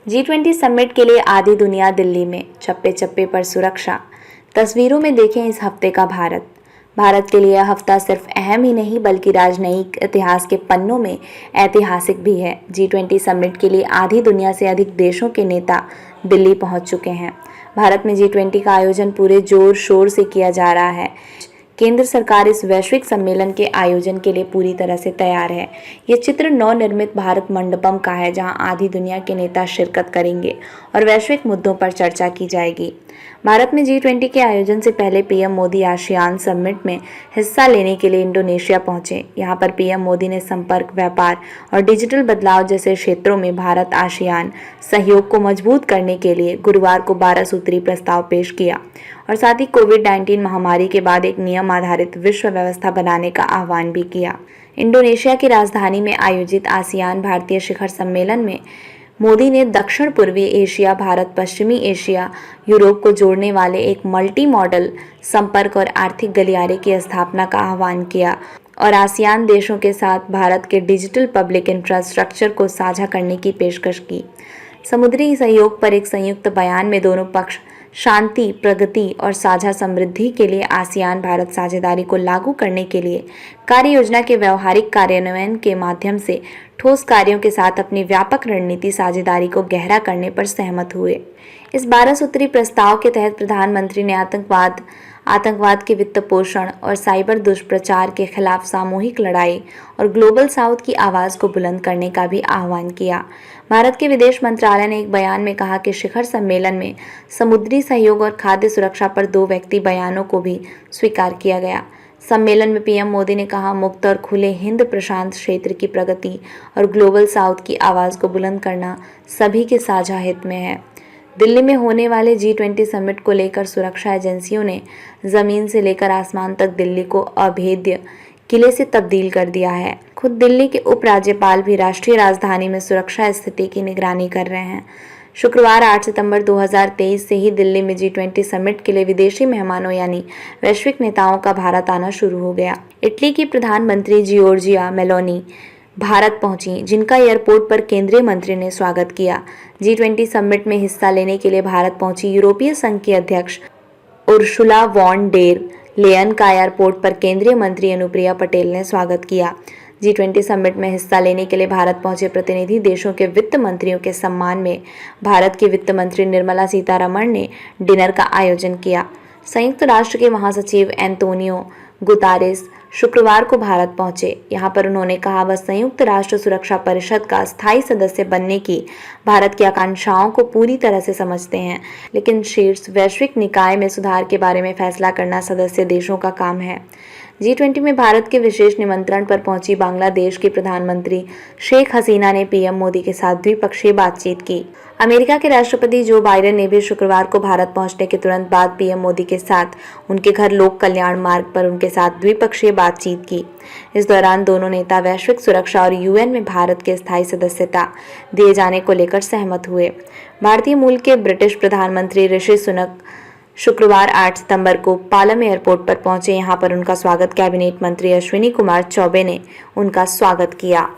G20 summit के लिए आधी दुनिया दिल्ली में, चप्पे चप्पे पर सुरक्षा। तस्वीरों में देखें इस हफ्ते का भारत। भारत के लिए यह हफ्ता सिर्फ अहम ही नहीं बल्कि राजनयिक इतिहास के पन्नों में ऐतिहासिक भी है। G20 समिट के लिए आधी दुनिया से अधिक देशों के नेता दिल्ली पहुंच चुके हैं। भारत में G20 का आयोजन पूरे जोर शोर से किया जा रहा है। केंद्र सरकार इस वैश्विक सम्मेलन के आयोजन के लिए पूरी तरह से तैयार है। ये चित्र नवनिर्मित भारत मंडपम का है, जहां आधी दुनिया के नेता शिरकत करेंगे और वैश्विक मुद्दों पर चर्चा की जाएगी। भारत में G20 के आयोजन से पहले पीएम मोदी आसियान समिट में हिस्सा लेने के लिए इंडोनेशिया पहुंचे। यहां पर पीएम मोदी ने संपर्क, व्यापार और डिजिटल बदलाव जैसे क्षेत्रों में भारत आसियान सहयोग को मजबूत करने के लिए गुरुवार को 12 सूत्री प्रस्ताव पेश किया और साथ ही कोविड-19 महामारी के बाद एक नियम आधारित विश्व व्यवस्था बनाने का आह्वान भी किया। इंडोनेशिया की राजधानी में आयोजित आसियान भारतीय शिखर सम्मेलन में मोदी ने दक्षिण पूर्वी एशिया, भारत, पश्चिमी एशिया, यूरोप को जोड़ने वाले एक मल्टी मॉडल संपर्क और आर्थिक गलियारे की स्थापना का आह्वान किया और आसियान देशों के साथ भारत के डिजिटल पब्लिक इंफ्रास्ट्रक्चर को साझा करने की पेशकश की। समुद्री सहयोग पर एक संयुक्त बयान में दोनों पक्ष शांति, प्रगति और साझा समृद्धि के लिए आसियान भारत साझेदारी को लागू करने के लिए कार्य योजना के व्यवहारिक कार्यान्वयन के माध्यम से ठोस कार्यों के साथ अपनी व्यापक रणनीति साझेदारी को गहरा करने पर सहमत हुए। इस 12 सूत्री प्रस्ताव के तहत प्रधानमंत्री ने आतंकवाद के वित्त पोषण और साइबर दुष्प्रचार के खिलाफ सामूहिक लड़ाई और ग्लोबल साउथ की आवाज़ को बुलंद करने का भी आह्वान किया। भारत के विदेश मंत्रालय ने एक बयान में कहा कि शिखर सम्मेलन में समुद्री सहयोग और खाद्य सुरक्षा पर 2 व्यक्ति बयानों को भी स्वीकार किया गया। सम्मेलन में पीएम मोदी ने कहा, मुक्त और खुले हिंद प्रशांत क्षेत्र की प्रगति और ग्लोबल साउथ की आवाज़ को बुलंद करना सभी के साझा हित में है। दिल्ली में होने वाले G20 समिट को लेकर सुरक्षा एजेंसियों ने जमीन से लेकर आसमान तक दिल्ली को अभेद्य किले से तब्दील कर दिया है। खुद दिल्ली के उपराज्यपाल भी राष्ट्रीय राजधानी में सुरक्षा स्थिति की निगरानी कर रहे हैं। शुक्रवार 8 सितंबर 2023 से ही दिल्ली में G20 समिट के लिए विदेशी मेहमानों यानी वैश्विक नेताओं का भारत आना शुरू हो गया। इटली की प्रधानमंत्री जियोर्जिया मेलोनी भारत पहुंची, जिनका एयरपोर्ट पर केंद्रीय मंत्री ने स्वागत किया। G20 समिट में हिस्सा लेने के लिए भारत पहुंची यूरोपीय संघ की अध्यक्ष उर्सुला वॉन डेर लेयन का एयरपोर्ट पर केंद्रीय मंत्री अनुप्रिया पटेल ने स्वागत किया। G20 समिट में हिस्सा लेने के लिए भारत पहुंचे प्रतिनिधि देशों के वित्त मंत्रियों के सम्मान में भारत की वित्त मंत्री निर्मला सीतारमण ने डिनर का आयोजन किया। संयुक्त राष्ट्र के महासचिव एंटोनियो गुतारेस शुक्रवार को भारत पहुंचे। यहां पर उन्होंने कहा, वह संयुक्त राष्ट्र सुरक्षा परिषद का स्थायी सदस्य बनने की भारत की आकांक्षाओं को पूरी तरह से समझते हैं, लेकिन शीर्ष वैश्विक निकाय में सुधार के बारे में फैसला करना सदस्य देशों का काम है। G20 में भारत के विशेष निमंत्रण पर पहुंची बांग्लादेश की प्रधानमंत्री शेख हसीना ने पीएम मोदी के साथ द्विपक्षीय बातचीत की। अमेरिका के राष्ट्रपति जो बाइडेन ने भी शुक्रवार को भारत पहुंचने के तुरंत बाद पीएम मोदी के साथ उनके घर लोक कल्याण मार्ग पर उनके साथ द्विपक्षीय बातचीत की। इस दौरान दोनों नेता वैश्विक सुरक्षा और यूएन में भारत के स्थायी सदस्यता दिए जाने को लेकर सहमत हुए। भारतीय मूल के ब्रिटिश प्रधानमंत्री ऋषि सुनक शुक्रवार 8 सितंबर को पालम एयरपोर्ट पर पहुंचे। यहां पर उनका स्वागत कैबिनेट मंत्री अश्विनी कुमार चौबे ने उनका स्वागत किया।